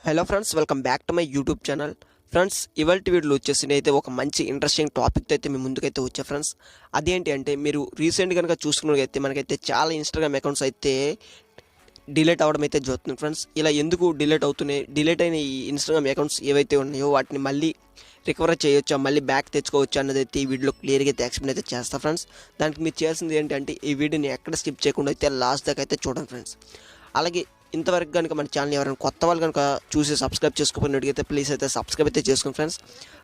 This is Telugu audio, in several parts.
Hello friends, welcome back to my YouTube channel. Friends, ఇవాల్టి వీడియోలో వచ్చేసి నేనైతే ఒక మంచి ఇంట్రెస్టింగ్ టాపిక్తో అయితే మీ ముందుకైతే వచ్చా ఫ్రెండ్స్. అదేంటి అంటే మీరు రీసెంట్ కనుక చూసుకున్నట్లయితే మనకైతే చాలా ఇన్స్టాగ్రామ్ అకౌంట్స్ అయితే డిలీట్ అవ్వడం అయితే జరుగుతుంది ఫ్రెండ్స్. ఇలా ఎందుకు డిలీట్ అవుతున్నాయి, డిలీట్ అయిన ఈ ఇన్స్టాగ్రామ్ అకౌంట్స్ ఏవైతే ఉన్నాయో వాటిని మళ్ళీ రికవర్ చేయొచ్చా, మళ్ళీ బ్యాక్ తెచ్చుకోవచ్చా అన్నది అయితే ఈ వీడియోలో క్లియర్గా అయితే ఎక్స్ప్లెయిన్ అయితే చేస్తా ఫ్రెండ్స్. దానికి మీరు చేయాల్సింది ఏంటంటే ఈ వీడియోని ఎక్కడ స్కిప్ చేయకుండా అయితే లాస్ట్ దాకా అయితే చూడండి ఫ్రెండ్స్. అలాగే ఇంతవరకు కనుక మన ఛానల్ ఎవరైనా కొత్త వాళ్ళు కనుక చూసి సబ్స్క్రైబ్ చేసుకోకపోయినట్టుగైతే ప్లీజ్ అయితే సబ్స్క్రైబ్ అయితే చేసుకోండి ఫ్రెండ్స్.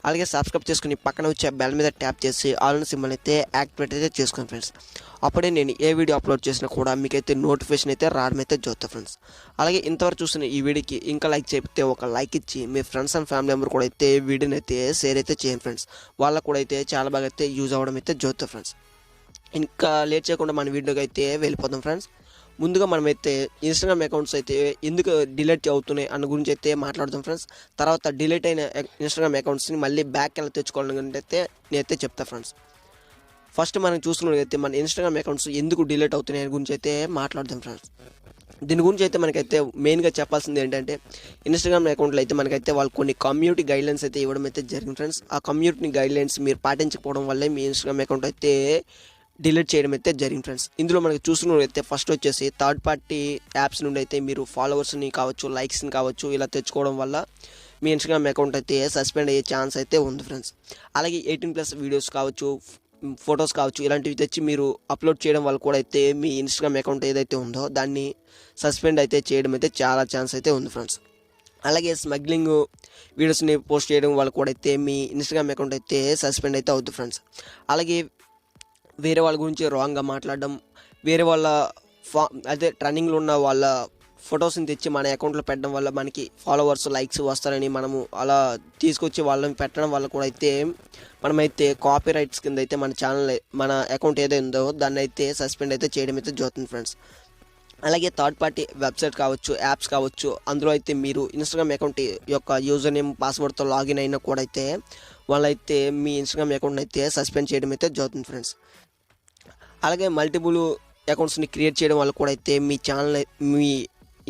అలాగే సబ్స్క్రైబ్ చేసుకుని పక్కన వచ్చే బెల్ మీద ట్యాప్ చేసి ఆల్ సింబల్ అయితే యాక్టివేట్ అయితే చేసుకోండి ఫ్రెండ్స్. అప్పుడే నేను ఏ వీడియో అప్లోడ్ చేసినా కూడా మీకైతే నోటిఫికేషన్ అయితే రావడం అయితే చూస్తా ఫ్రెండ్స్. అలాగే ఇంతవరకు చూసిన ఈ వీడియోకి ఇంకా లైక్ చేపితే ఒక లైక్ ఇచ్చి మీ ఫ్రెండ్స్ అండ్ ఫ్యామిలీ మెంబర్ కూడా అయితే వీడియోని అయితే షేర్ అయితే చేయండి ఫ్రెండ్స్. వాళ్ళకు కూడా అయితే చాలా బాగా అయితే యూజ్ అవ్వడం అయితే చూస్తా ఫ్రెండ్స్. ఇంకా లేట్ చేయకుండా మన వీడియోకి అయితే వెళ్ళిపోదాం ఫ్రెండ్స్. ముందుగా మనమైతే ఇన్స్టాగ్రామ్ అకౌంట్స్ అయితే ఎందుకు డిలీట్ అవుతున్నాయి అన్న గురించి అయితే మాట్లాడదాం ఫ్రెండ్స్. తర్వాత డిలీట్ అయిన ఇన్స్టాగ్రామ్ అకౌంట్స్ని మళ్ళీ బ్యాక్ ఎలా తెచ్చుకోవాలని అయితే నేనైతే చెప్తా ఫ్రెండ్స్. ఫస్ట్ మనం చూసుకున్నట్లయితే మన ఇన్స్టాగ్రామ్ అకౌంట్స్ ఎందుకు డిలీట్ అవుతున్నాయి గురించి అయితే మాట్లాడదాం ఫ్రెండ్స్. దీని గురించి అయితే మనకైతే మెయిన్గా చెప్పాల్సింది ఏంటంటే ఇన్స్టాగ్రామ్ అకౌంట్లో అయితే మనకైతే వాళ్ళు కొన్ని కమ్యూనిటీ గైడ్లైన్స్ అయితే ఇవ్వడం అయితే జరిగింది ఫ్రెండ్స్. ఆ కమ్యూనిటీ గైడ్లైన్స్ మీరు పాటించకపోవడం వల్లే మీ ఇన్స్టాగ్రామ్ అకౌంట్ అయితే డిలీట్ చేయడం అయితే జరిగింది ఫ్రెండ్స్. ఇందులో మనకి చూసుకున్నట్లయితే ఫస్ట్ వచ్చేసి థర్డ్ పార్టీ యాప్స్ నుండి అయితే మీరు ఫాలోవర్స్ని కావచ్చు, లైక్స్ని కావచ్చు ఇలా తెచ్చుకోవడం వల్ల మీ ఇన్స్టాగ్రామ్ అకౌంట్ అయితే సస్పెండ్ అయ్యే ఛాన్స్ అయితే ఉంది ఫ్రెండ్స్. అలాగే 18+ వీడియోస్ కావచ్చు, ఫొటోస్ కావచ్చు ఇలాంటివి తెచ్చి మీరు అప్లోడ్ చేయడం వల్ల కూడా అయితే మీ ఇన్స్టాగ్రామ్ అకౌంట్ ఏదైతే ఉందో దాన్ని సస్పెండ్ అయితే చేయడం అయితే చాలా ఛాన్స్ అయితే ఉంది ఫ్రెండ్స్. అలాగే స్మగ్లింగ్ వీడియోస్ని పోస్ట్ చేయడం వల్ల కూడా అయితే మీ ఇన్స్టాగ్రామ్ అకౌంట్ అయితే సస్పెండ్ అయితే అవుతుంది ఫ్రెండ్స్. అలాగే వేరే వాళ్ళ గురించి రాంగ్గా మాట్లాడడం, వేరే వాళ్ళ అదే ట్రెండింగ్లో ఉన్న వాళ్ళ ఫొటోస్ని తెచ్చి మన అకౌంట్లో పెట్టడం వల్ల మనకి ఫాలోవర్స్, లైక్స్ వస్తారని మనము అలా తీసుకొచ్చి వాళ్ళని పెట్టడం వల్ల కూడా అయితే మనమైతే కాపీ రైట్స్ కింద అయితే మన ఛానల్, మన అకౌంట్ ఏదైతే ఉందో దాన్ని అయితే సస్పెండ్ అయితే చేయడం అయితే జరుగుతుంది ఫ్రెండ్స్. అలాగే థర్డ్ పార్టీ వెబ్సైట్ కావచ్చు, యాప్స్ కావచ్చు, అందులో అయితే మీరు ఇన్స్టాగ్రామ్ అకౌంట్ యొక్క యూజర్ నేమ్, పాస్వర్డ్తో లాగిన్ అయినా కూడా అయితే వాళ్ళైతే మీ ఇన్స్టాగ్రామ్ అకౌంట్ని అయితే సస్పెండ్ చేయడం అయితే జరుగుతుంది ఫ్రెండ్స్. అలాగే మల్టిపుల్ అకౌంట్స్ని క్రియేట్ చేయడం వల్ల కూడా అయితే మీ ఛానల్, మీ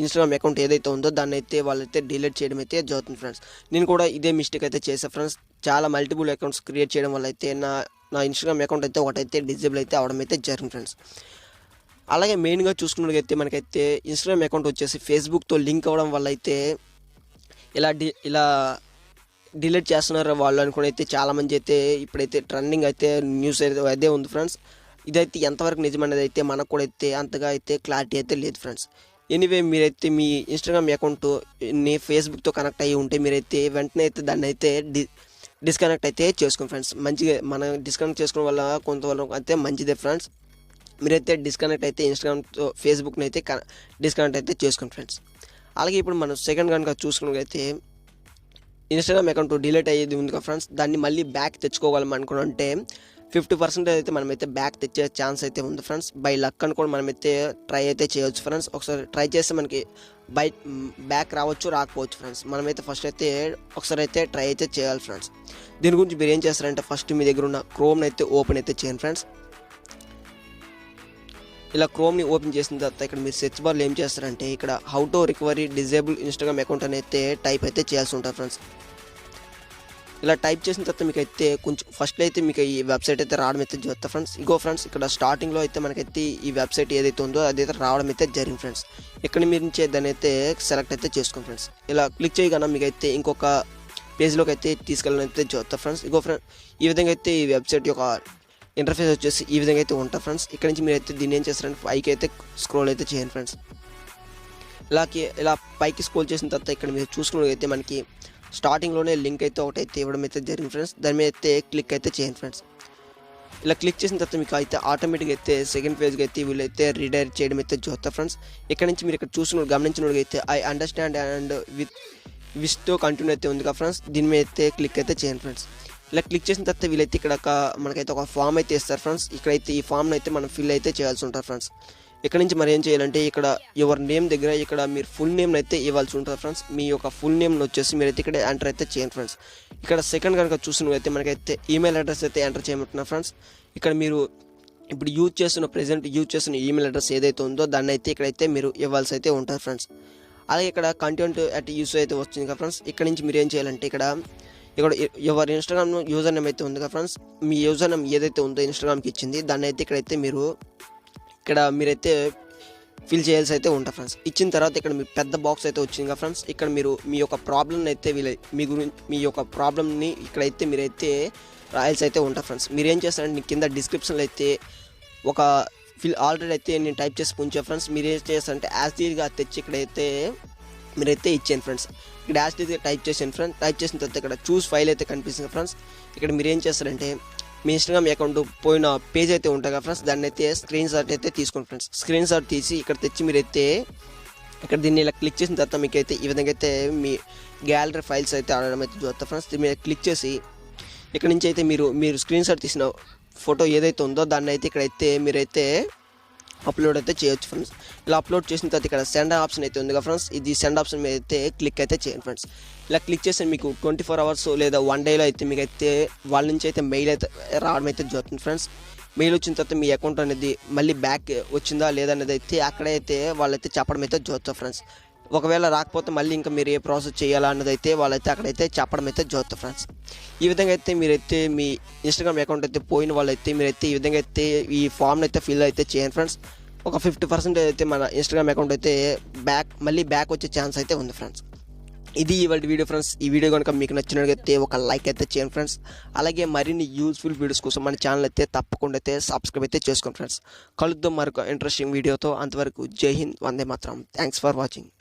ఇన్స్టాగ్రామ్ అకౌంట్ ఏదైతే ఉందో దాన్ని అయితే వాళ్ళైతే డిలీట్ చేయడం అయితే జరుగుతుంది ఫ్రెండ్స్. నేను కూడా ఇదే మిస్టేక్ అయితే చేశాను ఫ్రెండ్స్. చాలా మల్టిపుల్ అకౌంట్స్ క్రియేట్ చేయడం వల్ల అయితే నా ఇన్స్టాగ్రామ్ అకౌంట్ అయితే ఒకటైతే డిజేబుల్ అయితే అవడం అయితే జరిగింది ఫ్రెండ్స్. అలాగే మెయిన్గా చూసుకున్నట్లయితే మనకైతే ఇన్స్టాగ్రామ్ అకౌంట్ వచ్చేసి ఫేస్బుక్తో లింక్ అవ్వడం వల్ల అయితే ఇలా డిలీట్ చేస్తున్నారు వాళ్ళు అనుకుని అయితే చాలామంది అయితే ఇప్పుడైతే ట్రెండింగ్ అయితే న్యూస్ అయితే అదే ఉంది ఫ్రెండ్స్. ఇదైతే ఎంతవరకు నిజమనేది అయితే మనకు కూడా అయితే అంతగా అయితే క్లారిటీ అయితే లేదు ఫ్రెండ్స్. ఎనీవే, మీరైతే మీ ఇన్స్టాగ్రామ్ అకౌంట్ని ఫేస్బుక్తో కనెక్ట్ అయ్యి ఉంటే మీరైతే వెంటనే అయితే దాన్ని అయితే డిస్కనెక్ట్ అయితే చేసుకోండి ఫ్రెండ్స్. మంచిగా మనం డిస్కనెక్ట్ చేసుకోవడం వల్ల కొంతవరకు అయితే మంచిదే ఫ్రెండ్స్. మీరైతే డిస్కనెక్ట్ అయితే ఇన్స్టాగ్రామ్తో ఫేస్బుక్ని అయితే డిస్కనెక్ట్ అయితే చేసుకోండి ఫ్రెండ్స్. అలాగే ఇప్పుడు మనం సెకండ్ కనుక చూసుకున్నట్లయితే ఇన్స్టాగ్రామ్ అకౌంట్ డిలీట్ అయ్యేది ఉంది కదా ఫ్రెండ్స్, దాన్ని మళ్ళీ బ్యాక్ తెచ్చుకోగలం అనుకుంటే 50% అయితే మనమైతే బ్యాక్ తెచ్చే ఛాన్స్ అయితే ఉంది ఫ్రెండ్స్. బై లక్ అని కూడా మనమైతే ట్రై అయితే చేయవచ్చు ఫ్రెండ్స్. ఒకసారి ట్రై చేస్తే మనకి బ్యాక్ రావచ్చు, రాకపోవచ్చు ఫ్రెండ్స్. మనమైతే ఫస్ట్ అయితే ఒకసారి అయితే ట్రై అయితే చేయాలి ఫ్రెండ్స్. దీని గురించి మీరు ఏం చేస్తారంటే ఫస్ట్ మీ దగ్గర ఉన్న క్రోమ్ని అయితే ఓపెన్ అయితే చేయండి ఫ్రెండ్స్. ఇలా క్రోమ్ని ఓపెన్ చేసిన తర్వాత ఇక్కడ మీరు సెర్చ్ బార్లో ఏం చేస్తారంటే ఇక్కడ how to recovery disable Instagram account అని అయితే టైప్ అయితే చేయాల్సి ఉంటుంది ఫ్రెండ్స్. ఇలా టైప్ చేసిన తర్వాత మీకు అయితే కొంచెం ఫస్ట్ అయితే మీకు ఈ వెబ్సైట్ అయితే రావడం అయితే జరుగుతుంది ఫ్రెండ్స్. ఇగో ఫ్రెండ్స్, ఇక్కడ స్టార్టింగ్లో అయితే మనకైతే ఈ వెబ్సైట్ ఏదైతే ఉందో అదైతే రావడం అయితే జరిగింది ఫ్రెండ్స్. ఇక్కడ మీరు నుంచి దాన్ని అయితే సెలెక్ట్ అయితే చేసుకోండి ఫ్రెండ్స్. ఇలా క్లిక్ చేయగానే మీకు అయితే ఇంకొక పేజ్లోకి అయితే తీసుకెళ్ళడం అయితే జరుగుతుంది ఫ్రెండ్స్. ఇగో ఫ్రెండ్స్, ఈ విధంగా అయితే ఈ వెబ్సైట్ యొక్క ఇంటర్ఫేస్ వచ్చేసి ఈ విధంగా అయితే ఉంటుంది ఫ్రెండ్స్. ఇక్కడ నుంచి మీరు అయితే దీన్ని ఏం చేస్తారంటే పైకి అయితే స్క్రోల్ అయితే చేయండి ఫ్రెండ్స్. ఇలా పైకి స్క్రోల్ చేసిన తర్వాత ఇక్కడ మీరు చూసుకున్నట్లయితే మనకి స్టార్టింగ్లోనే లింక్ అయితే ఒకటైతే ఇవ్వడం అయితే జరిగింది ఫ్రెండ్స్. దాని మీద అయితే క్లిక్ అయితే చేయండి ఫ్రెండ్స్. ఇలా క్లిక్ చేసిన తర్వాత మీకు అయితే ఆటోమేటిక్గా అయితే సెకండ్ పేజ్కి అయితే వీళ్ళైతే రీడైరెక్ట్ చేయడం అయితే చూస్తారు ఫ్రెండ్స్. ఇక్కడ నుంచి మీరు ఇక్కడ గమనించినట్టు అయితే ఐ అండర్స్టాండ్ అండ్ విష్తో కంటిన్యూ అయితే ఉంది కదా ఫ్రెండ్స్, దీని మీద అయితే క్లిక్ అయితే చేయండి ఫ్రెండ్స్. ఇలా క్లిక్ చేసిన తర్వాత వీళ్ళైతే ఇక్కడ మనకైతే ఒక ఫామ్ అయితే ఇస్తారు ఫ్రెండ్స్. ఇక్కడైతే ఈ ఫామ్ని అయితే మనం ఫిల్ అయితే చేయాల్సి ఉంటుంది ఫ్రెండ్స్. ఇక్కడ నుంచి మరి ఏం చేయాలంటే ఇక్కడ యువర్ నేమ్ దగ్గర ఇక్కడ మీరు ఫుల్ నేమ్ని అయితే ఇవ్వాల్సి ఉంటుంది ఫ్రెండ్స్. మీ యొక్క ఫుల్ నేమ్ని వచ్చేసి మీరైతే ఇక్కడ ఎంటర్ అయితే చేయండి ఫ్రెండ్స్. ఇక్కడ సెకండ్ కనుక చూసినట్లయితే మనకైతే ఈమెయిల్ అడ్రస్ అయితే ఎంటర్ చేయమంటున్నారు ఫ్రెండ్స్. ఇక్కడ మీరు ఇప్పుడు ప్రెజెంట్ యూజ్ చేస్తున్న ఈమెయిల్ అడ్రస్ ఏదైతే ఉందో దాన్ని అయితే ఇక్కడైతే మీరు ఇవ్వాల్సి అయితే ఉంటుంది ఫ్రెండ్స్. అలాగే ఇక్కడ కంటెంట్ అట్ యూస్ అయితే వస్తుంది కదా ఫ్రెండ్స్. ఇక్కడ నుంచి మీరు ఏం చేయాలంటే ఇక్కడ ఎవరి ఇన్స్టాగ్రామ్ యూజర్ నేమ్ అయితే ఉంది కదా ఫ్రెండ్స్, మీ యూజర్ నేమ్ ఏదైతే ఉందో ఇన్స్టాగ్రామ్కి ఇచ్చింది దాన్ని అయితే ఇక్కడైతే మీరైతే ఫిల్ చేయాల్సి అయితే ఉంటుంది ఫ్రెండ్స్. ఇచ్చిన తర్వాత ఇక్కడ మీ పెద్ద బాక్స్ అయితే వచ్చింది కదా ఫ్రెండ్స్. ఇక్కడ మీరు మీ యొక్క ప్రాబ్లమ్ని అయితే మీ యొక్క ప్రాబ్లమ్ని ఇక్కడైతే మీరైతే రాయాల్సి అయితే ఉంటుంది ఫ్రెండ్స్. మీరు ఏం చేస్తారంటే కింద డిస్క్రిప్షన్లో అయితే ఒక ఆల్రెడీ అయితే నేను టైప్ చేసి ఉంచా ఫ్రెండ్స్. మీరు ఏం చేస్తారంటే యాజ్గా తెచ్చి ఇక్కడైతే మీరైతే ఇచ్చాను ఫ్రెండ్స్. ఇక్కడ యాజ్గా టైప్ చేసాను ఫ్రెండ్స్. టైప్ చేసిన తర్వాత ఇక్కడ చూస్ ఫైల్ అయితే కనిపిస్తుంది ఫ్రెండ్స్. ఇక్కడ మీరు ఏం చేస్తారంటే మీ ఇన్స్టాగ్రామ్ అకౌంట్ పోయిన పేజ్ అయితే ఉంటుంది కదా ఫ్రెండ్స్, దాన్ని అయితే స్క్రీన్ షాట్ అయితే తీసుకోండి ఫ్రెండ్స్. స్క్రీన్ షాట్ తీసి ఇక్కడ తెచ్చి మీరైతే ఇక్కడ దీన్ని ఇలా క్లిక్ చేసిన తర్వాత మీకు అయితే ఈ విధంగా అయితే మీ గ్యాలరీ ఫైల్స్ అయితే ఆడడం అయితే చూస్తారు ఫ్రెండ్స్. దీని మీద క్లిక్ చేసి ఇక్కడ నుంచి అయితే మీరు స్క్రీన్ షాట్ తీసిన ఫోటో ఏదైతే ఉందో దాన్ని అయితే ఇక్కడైతే మీరైతే అప్లోడ్ అయితే చేయొచ్చు ఫ్రెండ్స్. ఇలా అప్లోడ్ చేసిన తర్వాత ఇక్కడ సెండ్ ఆప్షన్ అయితే ఉంది కదా ఫ్రెండ్స్, ఇది సెండ్ ఆప్షన్ మీద అయితే క్లిక్ అయితే చేయండి ఫ్రెండ్స్. ఇలా క్లిక్ చేస్తే మీకు 24 hours లేదా 1 dayలో అయితే మీకు అయితే వాళ్ళ నుంచి అయితే మెయిల్ అయితే రావడం అయితే జరుగుతుంది ఫ్రెండ్స్. మెయిల్ వచ్చిన తర్వాత మీ అకౌంట్ అనేది మళ్ళీ బ్యాక్ వచ్చిందా లేదా అనేది అయితే అక్కడైతే వాళ్ళైతే చెప్పడం అయితే జరుగుతుంది ఫ్రెండ్స్. ఒకవేళ రాకపోతే మళ్ళీ ఇంకా మీరు ఏ ప్రాసెస్ చేయాలా అన్నది అయితే వాళ్ళైతే అక్కడైతే చెప్పడం అయితే జరుగుతుంది ఫ్రెండ్స్. ఈ విధంగా అయితే మీరైతే మీ ఇన్స్టాగ్రామ్ అకౌంట్ అయితే పోయిన వాళ్ళైతే మీరైతే ఈ విధంగా అయితే ఈ ఫామ్ని అయితే ఫిల్ అయితే చేయండి ఫ్రెండ్స్. ఒక 50% అయితే మన ఇన్స్టాగ్రామ్ అకౌంట్ అయితే మళ్ళీ బ్యాక్ వచ్చే ఛాన్స్ అయితే ఉంది ఫ్రెండ్స్. ఇది ఇవాళ వీడియో ఫ్రెండ్స్. ఈ వీడియో కనుక మీకు నచ్చినట్లయితే ఒక లైక్ అయితే చేయండి ఫ్రెండ్స్. అలాగే మరిన్ని యూస్ఫుల్ వీడియోస్ కోసం మన ఛానల్ అయితే తప్పకుండా అయితే సబ్స్క్రైబ్ అయితే చేసుకోండి ఫ్రెండ్స్. కలుద్దాం మరొక ఇంట్రెస్టింగ్ వీడియోతో. అంతవరకు జై హింద్, వందే మాతరం. Thanks for watching.